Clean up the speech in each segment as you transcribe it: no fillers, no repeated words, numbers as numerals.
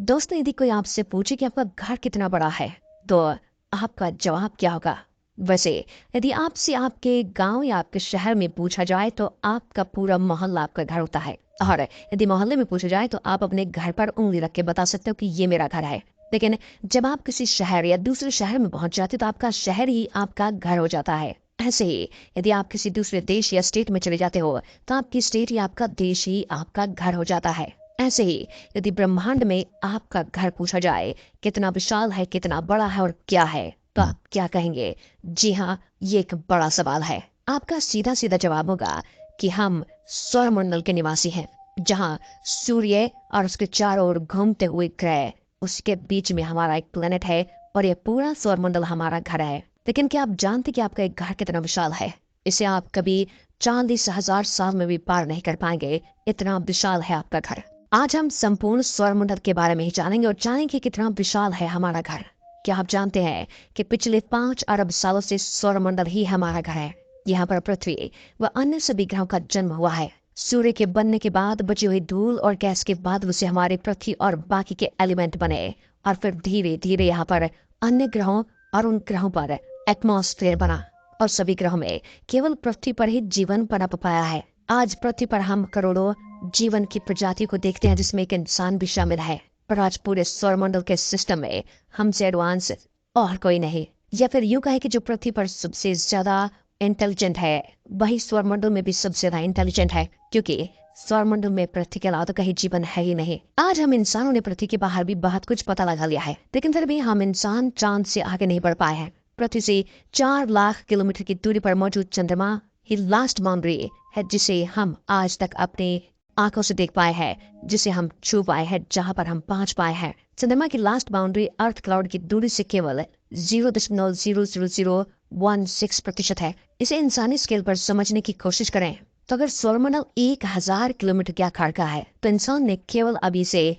दोस्तों, यदि कोई आपसे पूछे कि आपका घर कितना बड़ा है, तो आपका जवाब क्या होगा? वैसे यदि आपसे आपके गांव या आपके शहर में पूछा जाए तो आपका पूरा मोहल्ला आपका घर होता है। और यदि मोहल्ले में पूछा जाए तो आप अपने घर पर उंगली रख के बता सकते हो कि ये मेरा घर है। लेकिन जब आप किसी शहर या दूसरे शहर में पहुंच जाते हो तो आपका शहर ही आपका घर हो जाता है। ऐसे ही यदि आप किसी दूसरे देश या स्टेट में चले जाते हो तो आपकी स्टेट या आपका देश ही आपका घर हो जाता है। ऐसे ही यदि ब्रह्मांड में आपका घर पूछा जाए कितना विशाल है, कितना बड़ा है और क्या है, तो आप क्या कहेंगे? जी हाँ, ये एक बड़ा सवाल है। आपका सीधा सीधा जवाब होगा कि हम सौरमंडल के निवासी हैं, जहाँ सूर्य और उसके चारों ओर घूमते हुए ग्रह, उसके बीच में हमारा एक प्लेनेट है और ये पूरा सौरमंडल हमारा घर है। लेकिन क्या आप जानते कि आपका एक घर कितना विशाल है? इसे आप कभी 40,000 साल में भी पार नहीं कर पाएंगे, इतना विशाल है आपका घर। आज हम संपूर्ण सौरमंडल के बारे में ही जानेंगे और जानेंगे कितना विशाल है हमारा घर। क्या आप जानते हैं कि पिछले 5 अरब सालों से सौरमंडल ही हमारा घर है। यहाँ पर पृथ्वी व अन्य सभी ग्रहों का जन्म हुआ है। सूर्य के बनने के बाद बची हुई धूल और गैस के बाद उसे हमारी पृथ्वी और बाकी के एलिमेंट बने और फिर धीरे धीरे यहाँ पर अन्य ग्रहों और उन ग्रहों पर एटमॉस्फेयर बना और सभी ग्रहों में केवल पृथ्वी पर ही जीवन पनप पाया है। आज पृथ्वी पर हम करोड़ों जीवन की प्रजाति को देखते हैं, जिसमें एक इंसान भी शामिल है। पर आज पूरे सौरमंडल के सिस्टम में हमसे एडवांस और कोई नहीं। या फिर यूं कहे कि जो पृथ्वी पर सबसे ज्यादा इंटेलिजेंट है, वही सौरमंडल में भी सबसे ज्यादा इंटेलिजेंट है, क्योंकि सौरमंडल में पृथ्वी के अलावा तो कहीं जीवन है ही नहीं। आज हम इंसानों ने पृथ्वी के बाहर भी बहुत कुछ पता लगा लिया है, लेकिन फिर भी हम इंसान चांद से आगे नहीं बढ़ पाए हैं। पृथ्वी से 4 लाख किलोमीटर की दूरी पर मौजूद चंद्रमा ही लास्ट बाउंड्री है, जिसे हम आज तक अपने आंखों से देख पाए हैं, जिसे हम छू पाए हैं, जहां पर हम पहुंच पाए हैं। चंद्रमा की लास्ट बाउंड्री अर्थ क्लाउड की दूरी से केवल 0.00016% है। इसे इंसानी स्केल पर समझने की कोशिश करें तो अगर सौरमंडल 1,000 किलोमीटर के आकार का है तो इंसान ने केवल अभी से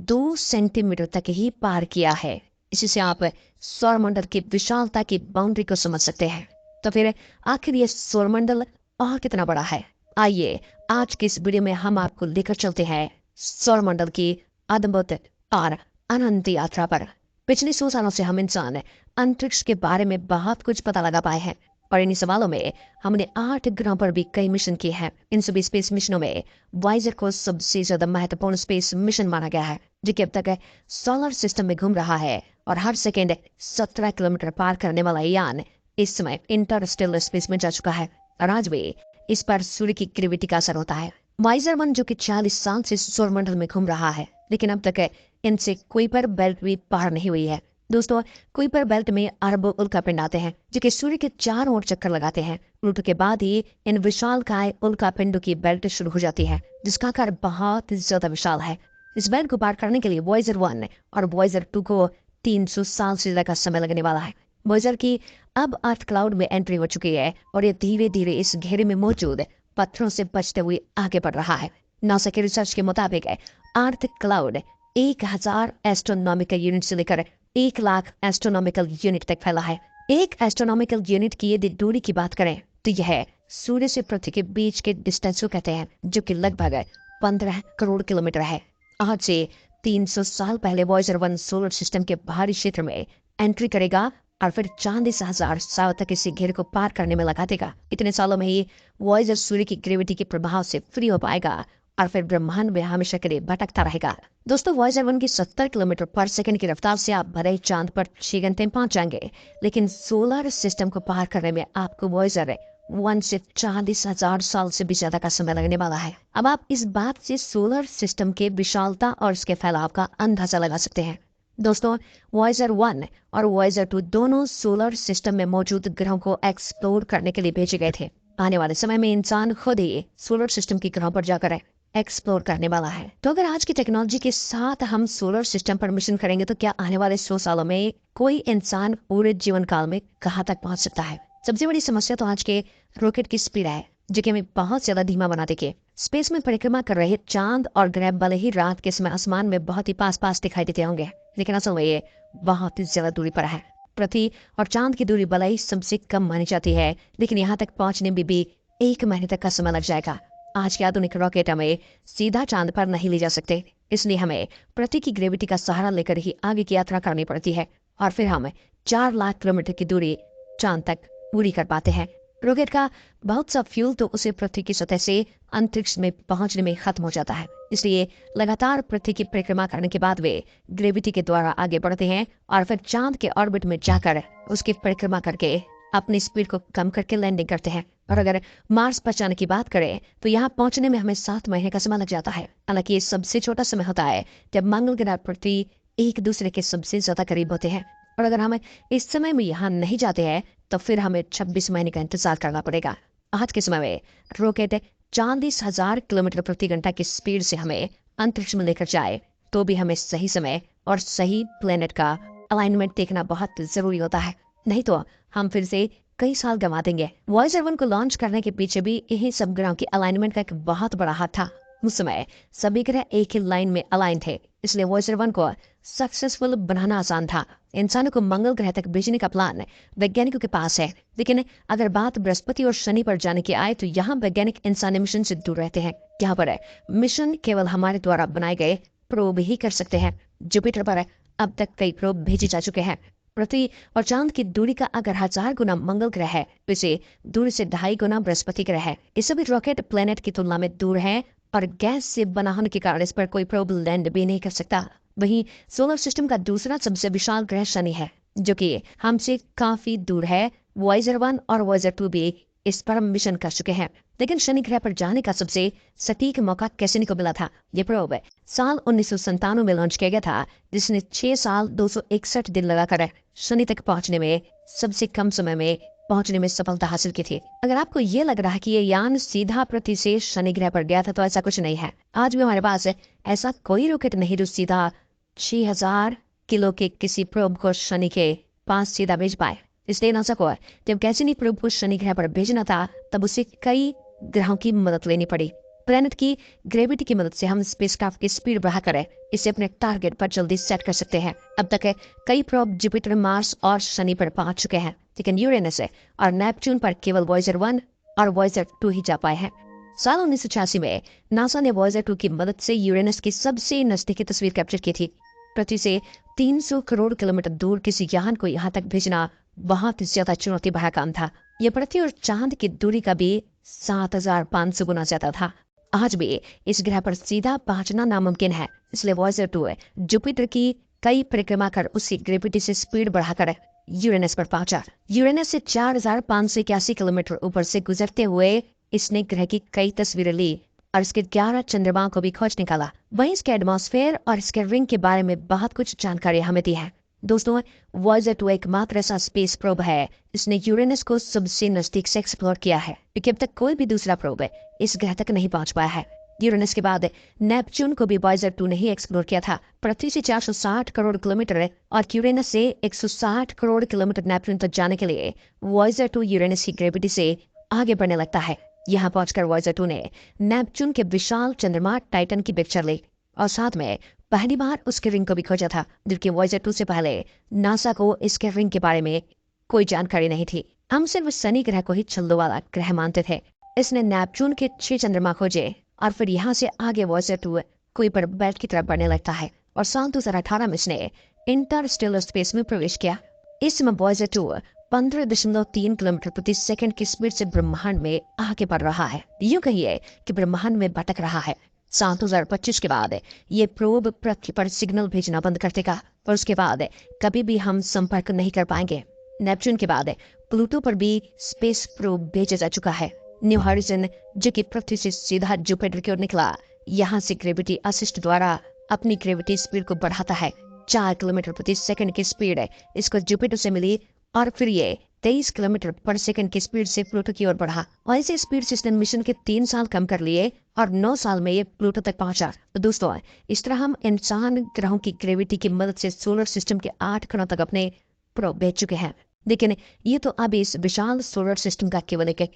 2 सेंटीमीटर तक ही पार किया है। इसी से आप सौरमंडल की विशालता की बाउंड्री को समझ सकते हैं। तो फिर आखिर ये सौरमंडल और कितना बड़ा है? आइए आज की इस वीडियो में हम आपको लेकर चलते हैं सौरमंडल की अद्भुत और अनंत यात्रा पर। पिछले 100 सालों से हम इंसान अंतरिक्ष के बारे में बहुत कुछ पता लगा पाए हैं और इन्हीं सवालों में हमने 8 ग्रहों पर भी कई मिशन किए हैं। इन सभी स्पेस मिशनों में वाइजर को सबसे ज्यादा महत्वपूर्ण स्पेस मिशन माना गया है, जो कि अब तक सोलर सिस्टम में घूम रहा है और हर सेकेंड 17 किलोमीटर पार करने वाला यान इस समय इंटरस्टेलर स्पेस में जा चुका है और आज भी इस पर सूर्य की ग्रेविटी का असर होता है। वाइजर 1 जो कि 40 साल से सौरमंडल में घूम रहा है, लेकिन अब तक इनसे कुइपर बेल्ट भी पार नहीं हुई है। दोस्तों, कुइपर बेल्ट में अरबों उल्कापिंड आते हैं जो कि सूर्य के चारों ओर चक्कर लगाते हैं। प्लूटो के बाद ही इन विशालकाय उल्कापिंडों की बेल्ट शुरू हो जाती है, जिसका आकार बहुत ज्यादा विशाल है। इस बेल्ट को पार करने के लिए वॉयजर 1 और वॉयजर 2 को 300 साल से ज्यादा समय लगने वाला है। वॉयजर की अब अर्थ क्लाउड में एंट्री हो चुकी है और ये धीरे धीरे इस घेरे में मौजूद पत्थरों से बचते हुए आगे बढ़ रहा है। नासा के रिसर्च के मुताबिक अर्थ क्लाउड 1,000 एस्ट्रोनॉमिकल यूनिट से लेकर 1 लाख एस्ट्रोनॉमिकल यूनिट तक फैला है। एक एस्ट्रोनॉमिकल यूनिट की यदि दूरी की बात करें तो यह सूर्य से पृथ्वी के बीच के डिस्टेंस को कहते हैं, जो कि लगभग 15 करोड़ किलोमीटर है। आज से 300 साल पहले वॉयजर 1 सोलर सिस्टम के बाहरी क्षेत्र में एंट्री करेगा और फिर 40,000 साल तक इसी घेरे को पार करने में लगा देगा। इतने सालों में ही वॉयजर सूर्य की ग्रेविटी के प्रभाव से फ्री हो पाएगा और फिर ब्रह्मांड में हमेशा के लिए भटकता रहेगा। दोस्तों, वॉयजर 1 की 70 किलोमीटर पर सेकंड की रफ्तार से आप भले ही चांद पर 6 घंटे में पहुंच जाएंगे, लेकिन सोलर सिस्टम को पार करने में आपको वॉयजर 1 से 40,000 साल से भी ज्यादा का समय लगने वाला है। अब आप इस बात से सोलर सिस्टम के विशालता और इसके फैलाव का अंदाजा लगा सकते हैं। दोस्तों, वॉयजर 1 और वॉयजर 2 दोनों सोलर सिस्टम में मौजूद ग्रहों को एक्सप्लोर करने के लिए भेजे गए थे। आने वाले समय में इंसान खुद ही सोलर सिस्टम के ग्रहों पर जाकर एक्सप्लोर करने वाला है। तो अगर आज की टेक्नोलॉजी के साथ हम सोलर सिस्टम पर मिशन करेंगे तो क्या आने वाले 100 सालों में कोई इंसान पूरे जीवन काल में कहाँ तक पहुंच सकता है? सबसे बड़ी समस्या तो आज के रॉकेट की स्पीड है, जो कि हमें बहुत ज्यादा धीमा बना देगी। स्पेस में परिक्रमा कर रहे चांद और ग्रह भले ही रात के समय आसमान में बहुत ही पास पास दिखाई देते होंगे, लेकिन असल में ये बहुत ही ज्यादा दूरी पर है। पृथ्वी और चांद की दूरी भले ही सबसे कम मानी जाती है, लेकिन यहाँ तक पहुंचने में भी 1 महीने तक का समय लग जाएगा। आज के आधुनिक रॉकेट हमें सीधा चांद पर नहीं ले जा सकते, इसलिए हमें पृथ्वी की ग्रेविटी का सहारा लेकर ही आगे की यात्रा करनी पड़ती है और फिर हम 4 लाख किलोमीटर की दूरी चांद तक पूरी कर पाते हैं। रॉकेट का बहुत सा फ्यूल तो उसे पृथ्वी की सतह से अंतरिक्ष में पहुंचने में खत्म हो जाता है, इसलिए लगातार पृथ्वी की परिक्रमा करने के बाद वे ग्रेविटी के द्वारा आगे बढ़ते हैं और फिर चांद के ऑर्बिट में जाकर उसकी परिक्रमा करके अपनी स्पीड को कम करके लैंडिंग करते हैं। और अगर मार्स पर जाने की बात करें तो यहाँ पहुंचने में हमें 7 महीने का समय लग जाता है। हालांकि ये सबसे छोटा समय होता है जब मंगल ग्रह पृथ्वी एक दूसरे के सबसे ज्यादा करीब होते हैं। और अगर हम इस समय में यहाँ नहीं जाते हैं तो फिर हमें 26 महीने का इंतजार करना पड़ेगा। आज के समय में रॉकेट 40,000 किलोमीटर प्रति घंटा की स्पीड से हमें अंतरिक्ष में लेकर जाए तो भी हमें सही समय और सही प्लेनेट का अलाइनमेंट देखना बहुत जरूरी होता है, नहीं तो हम फिर से कई साल गंवा देंगे। वॉयेजर 1 को लॉन्च करने के पीछे भी यही सब ग्रहों की अलाइनमेंट का एक बहुत बड़ा हाथ था। उस समय सभी ग्रह एक ही लाइन में अलाइन थे, इसलिए वॉयेजर 1 को सक्सेसफुल बनाना आसान था। इंसानों को मंगल ग्रह तक भेजने का प्लान वैज्ञानिकों के पास है, लेकिन अगर बात बृहस्पति और शनि पर जाने की आए तो यहाँ वैज्ञानिक इंसानी मिशन से दूर रहते हैं। यहाँ पर मिशन केवल हमारे द्वारा बनाए गए प्रोब ही कर सकते हैं। जुपिटर पर अब तक कई प्रोब भेजे जा चुके हैं। पृथ्वी और चांद की दूरी का अगर 1000 गुना मंगल ग्रह है तो इसे दूरी से 2.5 गुना बृहस्पति ग्रह है। ये सभी रॉकेट प्लेनेट की तुलना में दूर है और गैस से बना होने के कारण इस पर कोई प्रोब लैंड भी नहीं कर सकता। वहीं सोलर सिस्टम का दूसरा सबसे विशाल ग्रह शनि है, जो कि हमसे काफी दूर है। वॉयेजर 1 और वॉयेजर 2 भी इस पर मिशन कर चुके हैं, लेकिन शनि ग्रह पर जाने का सबसे सटीक मौका कैसिनी को मिला था। ये प्रोब साल 1997 में लॉन्च किया गया था, जिसने 6 साल 261 दिन लगाकर शनि तक पहुंचने में सबसे कम समय में पहुंचने में सफलता हासिल की थी। अगर आपको ये लग रहा है कि ये यान सीधा पृथ्वी से शनि ग्रह पर गया था तो ऐसा कुछ नहीं है। आज भी हमारे पास ऐसा कोई रॉकेट नहीं जो सीधा 6000 किलो के किसी प्रोब को शनि के पास सीधा भेज पाए। इसलिए नासा को जब कैसिनी प्रोब को शनि ग्रह पर भेजना था तब उसे कई ग्रहों की मदद लेनी पड़ी। प्लेनेट की ग्रेविटी की मदद से हम स्पेसक्राफ्ट की स्पीड बढ़ाकर इसे अपने टारगेट पर जल्दी सेट कर सकते हैं। अब तक कई प्रोब जुपिटर, मार्स और शनि पर पहुंच चुके हैं, लेकिन यूरेनस और नेपच्यून पर केवल वॉयेजर 1 और वॉयेजर 2 ही जा पाए हैं। साल 1986 में नासा ने वॉयेजर 2 की मदद से यूरेनस की सबसे नजदीकी तस्वीर कैप्चर की थी। पृथ्वी से 300 करोड़ किलोमीटर दूर किसी यान को यहाँ तक भेजना बहुत ज्यादा चुनौती भरा काम था। यह पृथ्वी और चांद की दूरी का भी 7500 गुना ज्यादा था। आज भी इस ग्रह पर सीधा पहुंचना नामुमकिन है, इसलिए वॉयेजर 2 जुपिटर की कई परिक्रमा कर उसकी ग्रेविटी से स्पीड बढ़ाकर यूरेनस पर पहुंचा। यूरेनस से 4581 किलोमीटर ऊपर से गुजरते हुए इसने ग्रह की कई तस्वीरें ली और इसके 11 चंद्रमाओं को भी खोज निकाला। वहीं इसके एटमॉस्फेयर और इसके रिंग के बारे में बहुत कुछ जानकारी हमें दी है। दोस्तों, वॉयेजर 2 एकमात्र ऐसा स्पेस प्रोब है जिसने यूरेनस को सबसे नजदीक से एक्सप्लोर किया है, क्योंकि अब तक कोई भी दूसरा प्रोब इस ग्रह तक नहीं पहुंच पाया है। यूरेनस के बाद नेपच्यून को भी वॉयेजर 2 ने ही एक्सप्लोर किया था। पृथ्वी से 460 करोड़ किलोमीटर और यूरेनस से 160 करोड़ किलोमीटर नेपच्यून तक जाने के लिए वॉयेजर 2 यूरेनस की ग्रेविटी से आगे बढ़ने लगता है। यहाँ पहुंचकर वॉयेजर 2 ने नेपच्यून के विशाल चंद्रमा टाइटन की पिक्चर ली और साथ में पहली बार उसके रिंग को भी खोजा था, जबकि वॉयेजर 2 से पहले नासा को इसके रिंग के बारे में कोई जानकारी नहीं थी। हम सिर्फ शनि ग्रह को ही छल्लों वाला ग्रह मानते थे। इसने नेपच्यून के 6 चंद्रमा खोजे और फिर यहाँ से आगे वॉयेजर 2 कोई पर बेल्ट की तरफ बढ़ने लगता है और साल 2018 में इसने इंटरस्टेलर स्पेस में प्रवेश किया। इस समय वॉयेजर 2 15.3 किलोमीटर प्रति सेकंड की स्पीड से ब्रह्मांड में आगे बढ़ रहा है। यूं कहिए कि ब्रह्मांड में भटक रहा है। साल 2025 के बाद ये प्रोब पृथ्वी पर सिग्नल भेजना बंद कर देगा और उसके बाद कभी भी हम संपर्क नहीं कर पाएंगे। नेपच्यून के बाद प्लूटो पर भी स्पेस प्रोब भेजा जा चुका है। न्यू हॉरिजन, जो कि पृथ्वी से सीधा जुपिटर की ओर निकला, यहाँ से ग्रेविटी असिस्ट द्वारा अपनी ग्रेविटी स्पीड को बढ़ाता है। 4 किलोमीटर प्रति सेकंड की स्पीड इसको जुपिटर से मिली और फिर ये 23 किलोमीटर पर सेकंड की स्पीड से प्लूटो की ओर बढ़ा और इसी स्पीड से इसने मिशन के 3 साल कम कर लिए और 9 साल में ये प्लूटो तक पहुंचा। तो दोस्तों, इस तरह हम इंसान ग्रहों की ग्रेविटी की मदद से सोलर सिस्टम के 8 ग्रहों तक अपने प्रोब भेज चुके हैं। लेकिन ये तो अब इस विशाल सोलर सिस्टम का केवल एक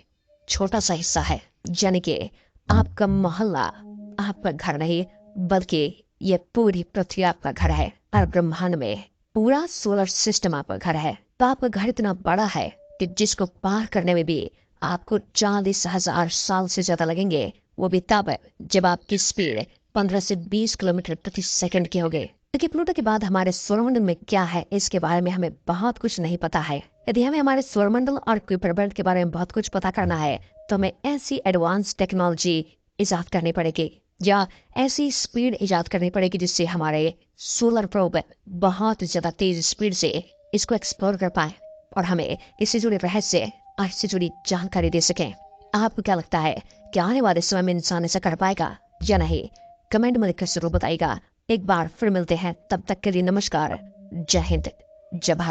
छोटा सा हिस्सा है, यानी कि आपका मोहल्ला आपका घर नहीं, बल्कि ये पूरी पृथ्वी आपका घर है और ब्रह्मांड में पूरा सोलर सिस्टम आपका घर है। तो आपका घर इतना बड़ा है कि जिसको पार करने में भी आपको 40,000 साल से ज्यादा लगेंगे, वो भी तब जब आपकी स्पीड 15 से 20 किलोमीटर प्रति सेकंड की हो गई। क्योंकि प्लूटो के बाद हमारे सौरमंडल में क्या है इसके बारे में हमें बहुत कुछ नहीं पता है। यदि हमें हमारे सौरमंडल और कुइपर बेल्ट के बारे में बहुत कुछ पता करना है तो हमें ऐसी एडवांस टेक्नोलॉजी इजाद करनी पड़ेगी या ऐसी स्पीड इजाद करनी पड़ेगी जिससे हमारे सोलर प्रोब बहुत ज्यादा तेज स्पीड से इसको एक्सप्लोर कर पाए और हमें इससे जुड़े रहस्य आज से जुड़ी जानकारी दे सकें। आपको क्या लगता है कि आने वाले समय में इंसान ऐसा कर पाएगा या नहीं? कमेंट में लिखकर जरूर बताइएगा। एक बार फिर मिलते हैं, तब तक के लिए नमस्कार, जय हिंद, जय भारत।